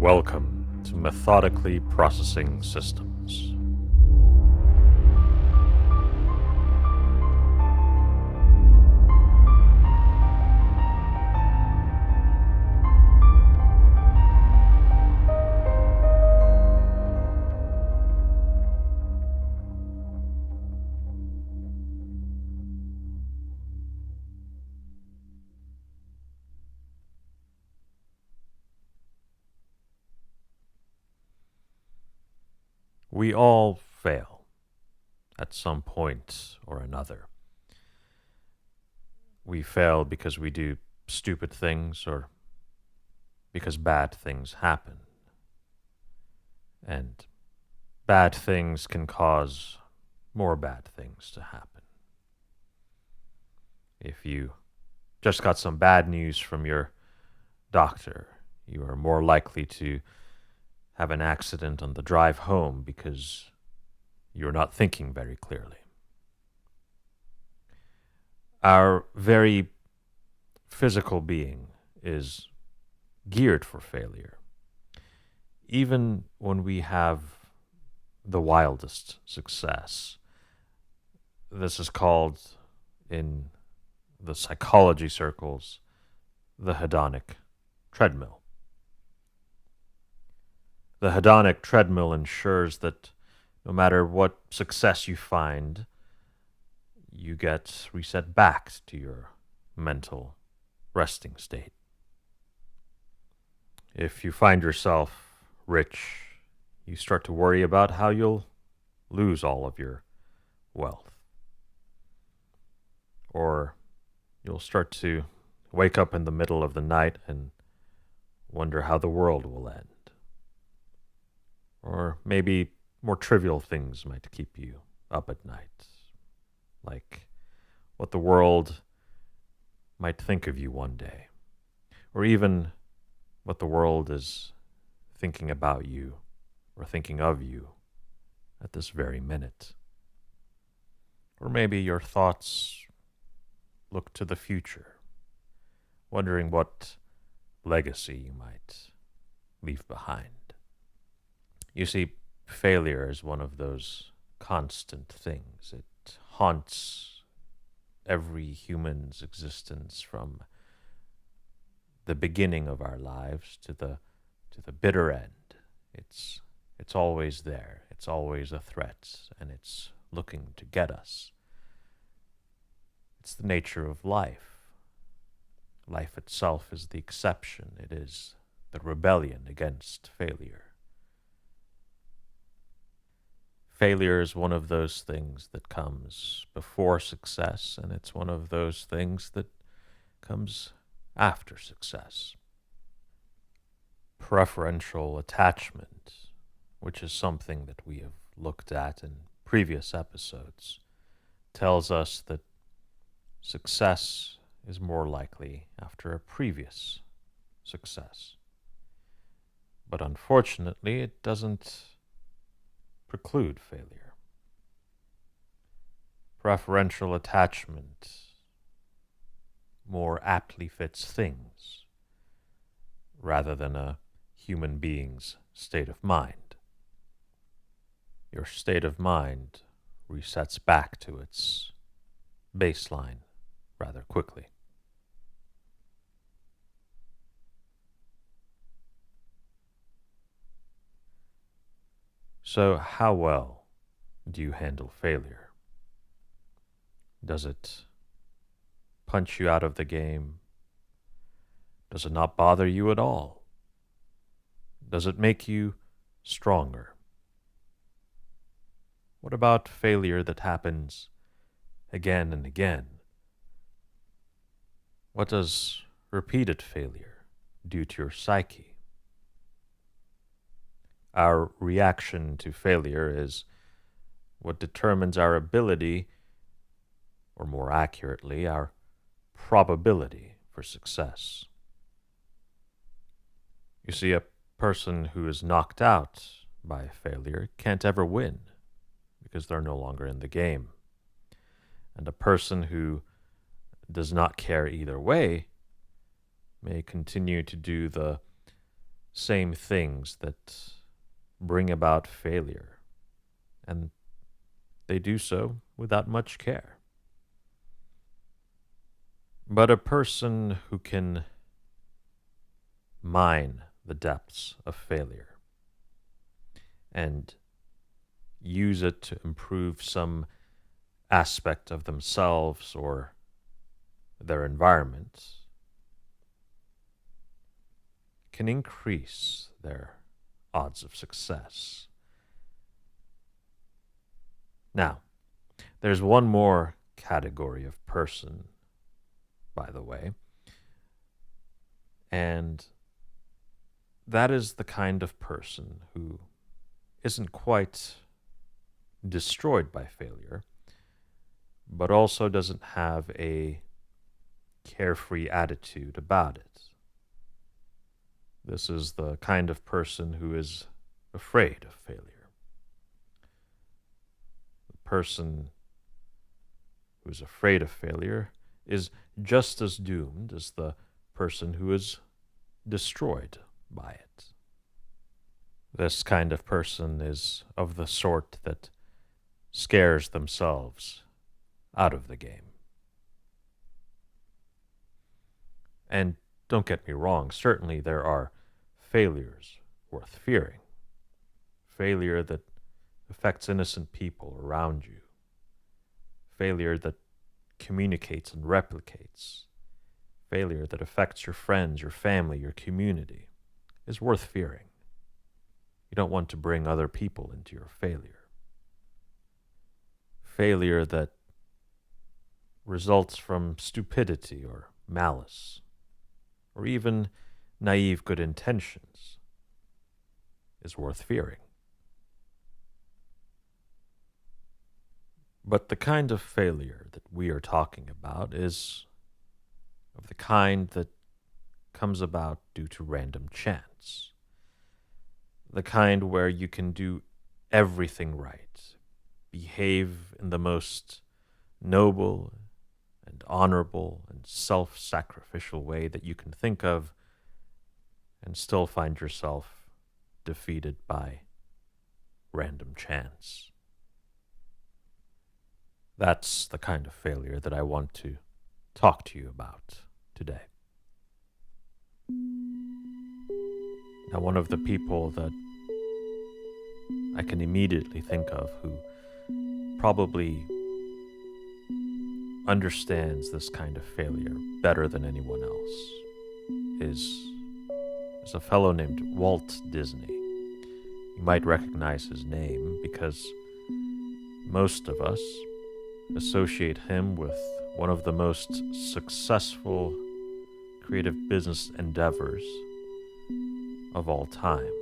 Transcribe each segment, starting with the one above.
Welcome to Methodically Processing Systems. We all fail at some point or another. We fail because we do stupid things or because bad things happen. And bad things can cause more bad things to happen. If you just got some bad news from your doctor, you are more likely to have an accident on the drive home because you're not thinking very clearly. Our very physical being is geared for failure. Even when we have the wildest success, this is called, in the psychology circles, the hedonic treadmill. The hedonic treadmill ensures that no matter what success you find, you get reset back to your mental resting state. If you find yourself rich, you start to worry about how you'll lose all of your wealth. Or you'll start to wake up in the middle of the night and wonder how the world will end. Or maybe more trivial things might keep you up at night, like what the world might think of you one day, or even what the world is thinking about you or thinking of you at this very minute. Or maybe your thoughts look to the future, wondering what legacy you might leave behind. You see, failure is one of those constant things. It haunts every human's existence from the beginning of our lives to the bitter end. It's always there. It's always a threat, and it's looking to get us. It's the nature of life. Life itself is the exception. It is the rebellion against failure. Failure is one of those things that comes before success, and it's one of those things that comes after success. Preferential attachment, which is something that we have looked at in previous episodes, tells us that success is more likely after a previous success. But unfortunately, it doesn't preclude failure. Preferential attachment more aptly fits things rather than a human being's state of mind. Your state of mind resets back to its baseline rather quickly. So, how well do you handle failure? Does it punch you out of the game? Does it not bother you at all? Does it make you stronger? What about failure that happens again and again? What does repeated failure do to your psyche? Our reaction to failure is what determines our ability, or more accurately, our probability for success. You see, a person who is knocked out by failure can't ever win because they're no longer in the game. And a person who does not care either way may continue to do the same things that bring about failure, and they do so without much care. But a person who can mine the depths of failure and use it to improve some aspect of themselves or their environment can increase their odds of success. Now, there's one more category of person, by the way, and that is the kind of person who isn't quite destroyed by failure, but also doesn't have a carefree attitude about it. This is the kind of person who is afraid of failure. The person who is afraid of failure is just as doomed as the person who is destroyed by it. This kind of person is of the sort that scares themselves out of the game. And don't get me wrong, certainly there are failures worth fearing. Failure that affects innocent people around you. Failure that communicates and replicates. Failure that affects your friends, your family, your community is worth fearing. You don't want to bring other people into your failure. Failure that results from stupidity or malice, or even naive good intentions, is worth fearing. But the kind of failure that we are talking about is of the kind that comes about due to random chance. The kind where you can do everything right, behave in the most noble and honorable and self-sacrificial way that you can think of, and still find yourself defeated by random chance. That's the kind of failure that I want to talk to you about today. Now, one of the people that I can immediately think of who probably understands this kind of failure better than anyone else is a fellow named Walt Disney. You might recognize his name because most of us associate him with one of the most successful creative business endeavors of all time,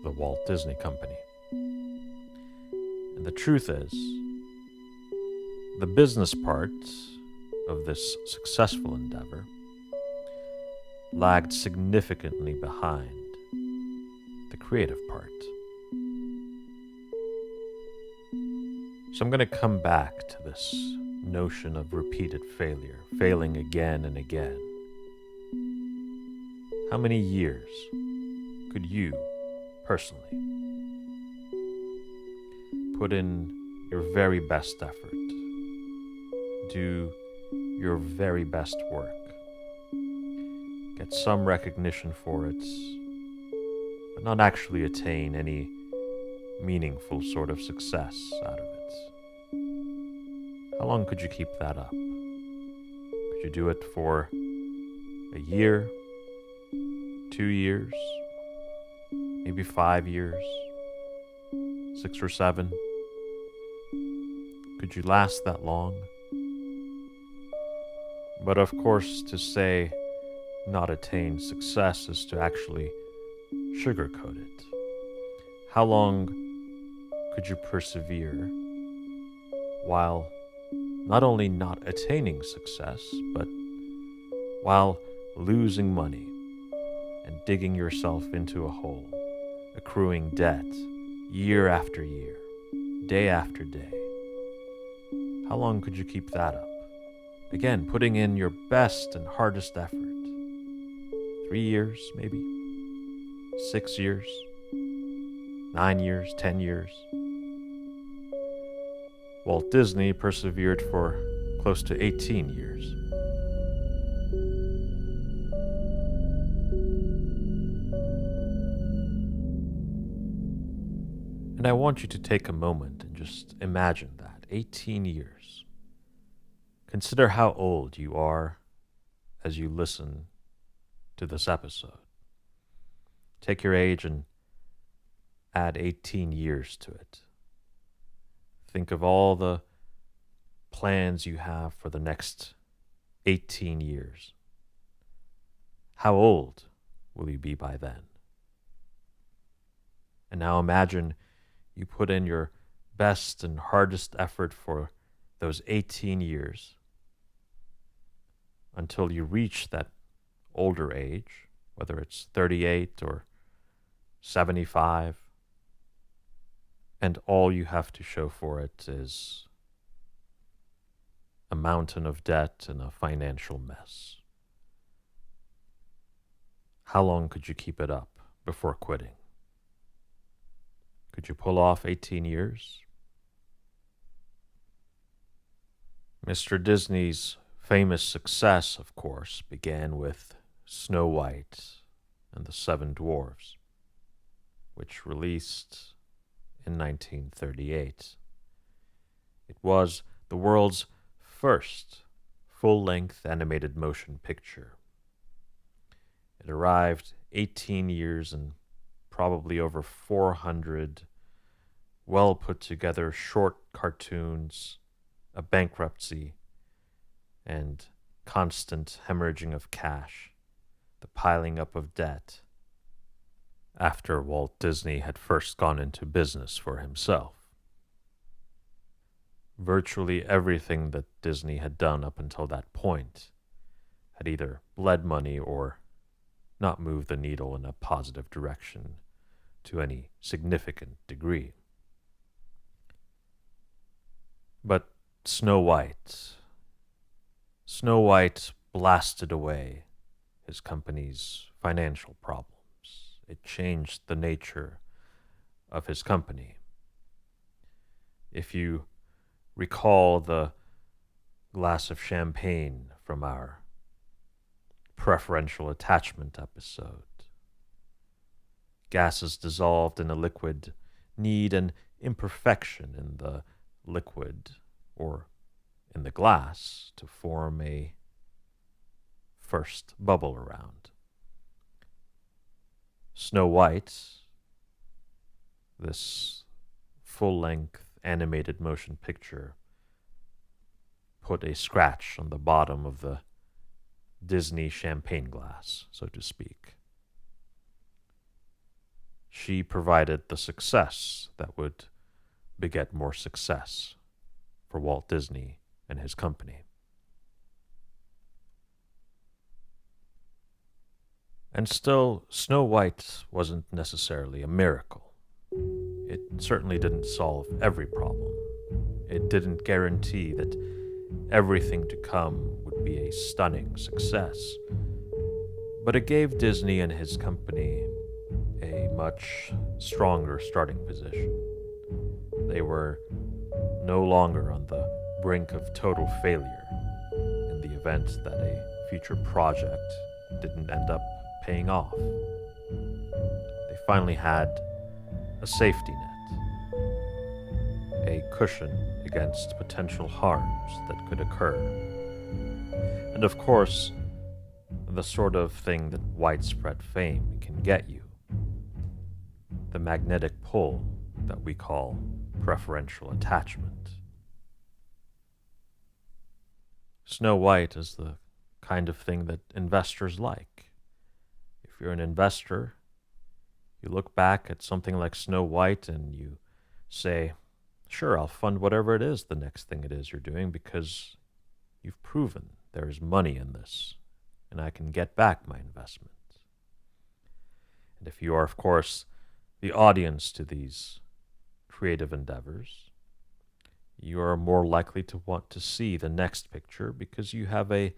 the Walt Disney Company. And the truth is, the business part of this successful endeavor lagged significantly behind the creative part. So I'm going to come back to this notion of repeated failure, failing again and again. How many years could you, personally, put in your very best effort, do your very best work, get some recognition for it, but not actually attain any meaningful sort of success out of it? How long could you keep that up? Could you do it for a year, 2 years, maybe 5 years, 6 or 7? Could you last that long? But of course, to say not attain success is to actually sugarcoat it. How long could you persevere while not only not attaining success, but while losing money and digging yourself into a hole, accruing debt year after year, day after day? How long could you keep that up? Again, putting in your best and hardest effort, 3 years, maybe 6 years, 9 years, 10 years. Walt Disney persevered for close to 18 years. And I want you to take a moment and just imagine that 18 years. Consider how old you are as you listen to this episode. Take your age and add 18 years to it. Think of all the plans you have for the next 18 years. How old will you be by then? And now imagine you put in your best and hardest effort for those 18 years until you reach that older age, whether it's 38 or 75, and all you have to show for it is a mountain of debt and a financial mess. How long could you keep it up before quitting? Could you pull off 18 years? Mr. Disney's famous success, of course, began with Snow White and the Seven Dwarfs, which released in 1938. It was the world's first full-length animated motion picture. It arrived 18 years and probably over 400 well-put-together short cartoons, a bankruptcy, and constant hemorrhaging of cash, the piling up of debt, after Walt Disney had first gone into business for himself. Virtually everything that Disney had done up until that point had either bled money or not moved the needle in a positive direction to any significant degree. But Snow White blasted away his company's financial problems. It changed the nature of his company. If you recall the glass of champagne from our preferential attachment episode, gases dissolved in a liquid need an imperfection in the liquid or in the glass to form a first bubble around. Snow White, this full-length animated motion picture, put a scratch on the bottom of the Disney champagne glass, so to speak. She provided the success that would beget more success for Walt Disney and his company. And still, Snow White wasn't necessarily a miracle. It certainly didn't solve every problem. It didn't guarantee that everything to come would be a stunning success. But it gave Disney and his company a much stronger starting position. They were no longer on the brink of total failure in the event that a future project didn't end up paying off. They finally had a safety net, a cushion against potential harms that could occur. And of course, the sort of thing that widespread fame can get you, the magnetic pull that we call preferential attachment. Snow White is the kind of thing that investors like. If you're an investor, you look back at something like Snow White and you say, sure, I'll fund whatever it is, the next thing it is you're doing, because you've proven there is money in this and I can get back my investment. And if you are, of course, the audience to these creative endeavors, you are more likely to want to see the next picture because you have a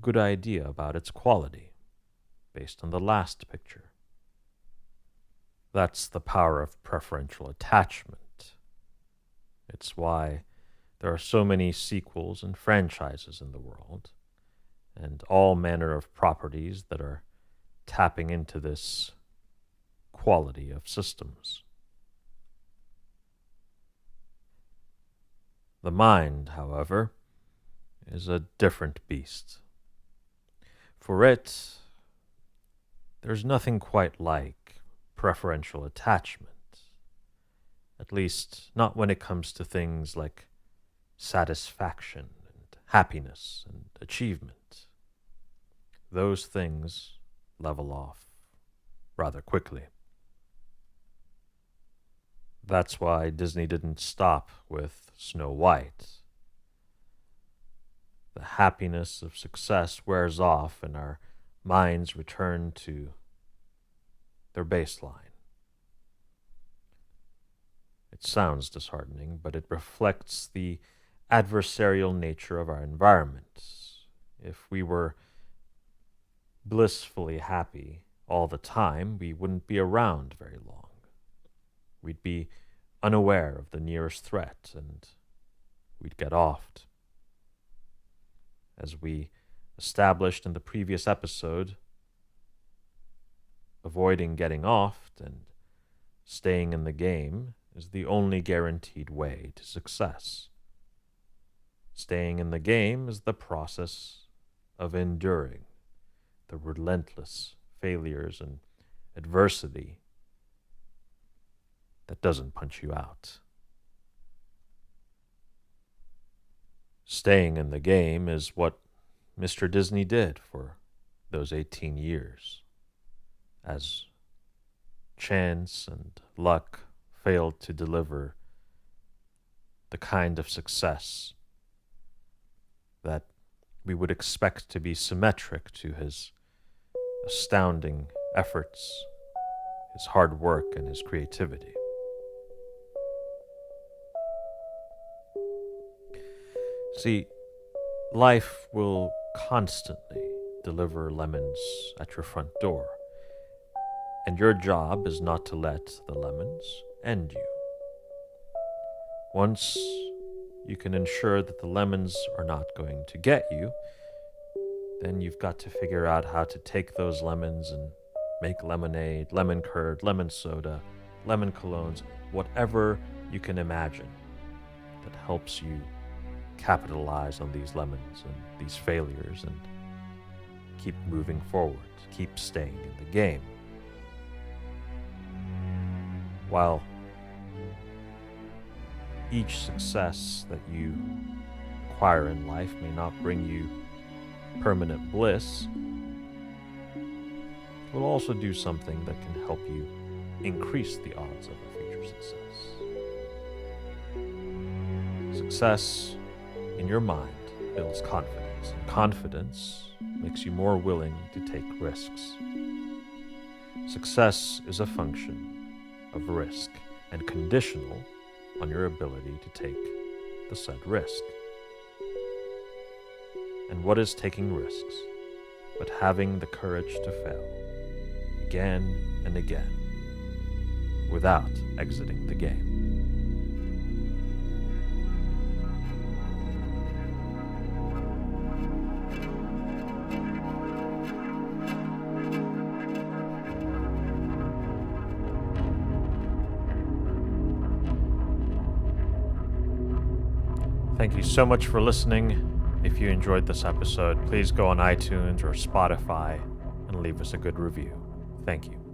good idea about its quality, based on the last picture. That's the power of preferential attachment. It's why there are so many sequels and franchises in the world, and all manner of properties that are tapping into this quality of systems. The mind, however, is a different beast. For it, there's nothing quite like preferential attachment, at least not when it comes to things like satisfaction and happiness and achievement. Those things level off rather quickly. That's why Disney didn't stop with Snow White. The happiness of success wears off and our minds return to their baseline. It sounds disheartening, but it reflects the adversarial nature of our environment. If we were blissfully happy all the time, we wouldn't be around very long. We'd be unaware of the nearest threat, and we'd get offed. As we established in the previous episode, avoiding getting offed and staying in the game is the only guaranteed way to success. Staying in the game is the process of enduring the relentless failures and adversity that doesn't punch you out. Staying in the game is what Mr. Disney did for those 18 years. As chance and luck failed to deliver the kind of success that we would expect to be symmetric to his astounding efforts, his hard work, and his creativity. See, life will constantly deliver lemons at your front door, and your job is not to let the lemons end you. Once you can ensure that the lemons are not going to get you, then you've got to figure out how to take those lemons and make lemonade, lemon curd, lemon soda, lemon colognes, whatever you can imagine that helps you capitalize on these lemons and these failures and keep moving forward, keep staying in the game. While each success that you acquire in life may not bring you permanent bliss, it will also do something that can help you increase the odds of a future success. Success in your mind builds confidence, and confidence makes you more willing to take risks. Success is a function of risk and conditional on your ability to take the said risk. And what is taking risks but having the courage to fail again and again without exiting the game? Thank you so much for listening. If you enjoyed this episode, please go on iTunes or Spotify and leave us a good review. Thank you.